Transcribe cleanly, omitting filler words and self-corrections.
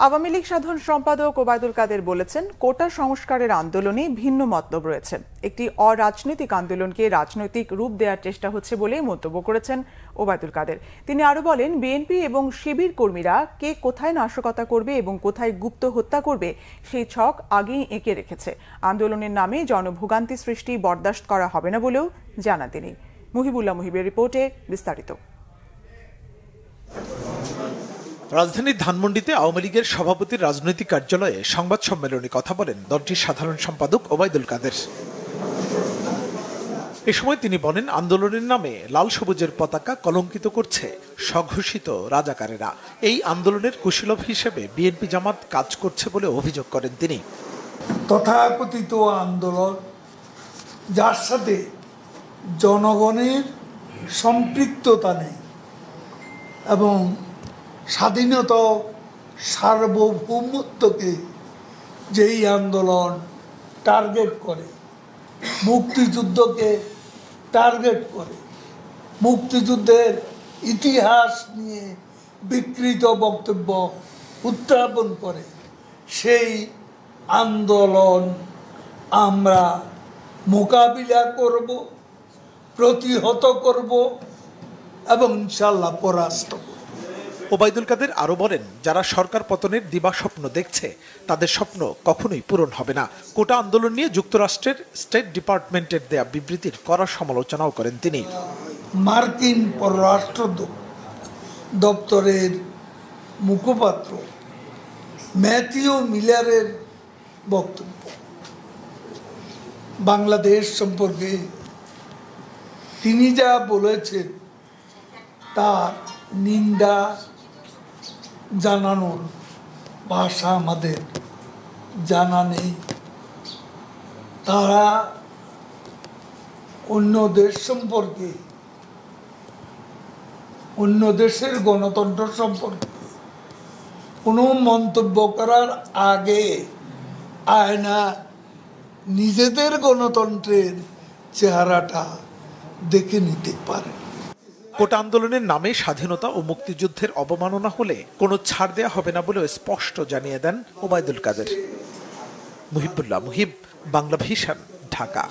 আওয়ামী লীগ সাধারণ সম্পাদক ওবায়দুল কাদের বলেছেন, কোটা সংস্কারের আন্দোলনে ভিন্ন মতলব রয়েছে। একটি অরাজনৈতিক আন্দোলনকে রাজনৈতিক রূপ দেওয়ার চেষ্টা হচ্ছে বলে মন্তব্য করেছেন ওবায়দুল কাদের। তিনি আরো বলেন, বিএনপি এবং শিবির কর্মীরা কে কোথায় নাশকতা করবে এবং কোথায় গুপ্ত হত্যা করবে সেই ছক আগেই এঁকে রেখেছে। আন্দোলনের নামে জনভোগান্তি সৃষ্টি বরদাস্ত করা হবে না বলেও জানান তিনি। মুহিবুল্লাহ মুহিবের রিপোর্টে বিস্তারিত। রাজধানীর ধানমন্ডিতে আওয়ামী লীগের সভাপতির রাজনৈতিক কার্যালয়ে সংবাদ সম্মেলনে কথা বলেন দলটির সাধারণ সম্পাদক ওবায়দুল কাদের। এ সময় তিনি বলেন, আন্দোলনের নামে লাল সবুজের পতাকা কলঙ্কিত করছে স্বঘোষিত রাজাকারেরা। এই আন্দোলনের কুশীলব হিসেবে বিএনপি জামাত কাজ করছে বলে অভিযোগ করেন তিনি। তথাকথিত আন্দোলন, যার সাথে জনগণের সম্পৃক্ততা নেই এবং স্বাধীনতা সার্বভৌমত্বকে যেই আন্দোলন টার্গেট করে, মুক্তিযুদ্ধকে টার্গেট করে, মুক্তিযুদ্ধের ইতিহাস নিয়ে বিকৃত বক্তব্য উত্থাপন করে, সেই আন্দোলন আমরা মোকাবিলা করব, প্রতিহত করব এবং ইনশাআল্লাহ পরাস্ত করব। ওবায়দুল কাদের আরো বলেন, যারা সরকার পতনের দিবাস্বপ্ন দেখছে তাদের স্বপ্ন কখনোই পূরণ হবে না। কোটা আন্দোলন নিয়ে যুক্তরাষ্ট্রের স্টেট ডিপার্টমেন্টের দেয়া বিবৃতির কড়া সমালোচনাও করেন তিনি। মার্কিন পররাষ্ট্র দপ্তরের মুখপাত্র ম্যাথিউ মিলারের বক্তব্য বাংলাদেশ সম্পর্কে তিনি যা বলেছেন তার নিন্দা জানানোর ভাষা আমাদের জানা নেই। তারা অন্য দেশ সম্পর্কে, অন্য দেশের গণতন্ত্র সম্পর্কে কোনো মন্তব্য করার আগে আয়না নিজেদের গণতন্ত্রের চেহারাটা দেখে নিতে পারে। কোটা আন্দোলনের নামে স্বাধীনতা ও মুক্তিযুদ্ধের অবমাননা হলে কোনো ছাড় দেয়া হবে না বলেও স্পষ্ট জানিয়ে দেন ওবায়দুল কাদের। মুহিবুল্লাহ মুহিব, বাংলা ভিশন, ঢাকা।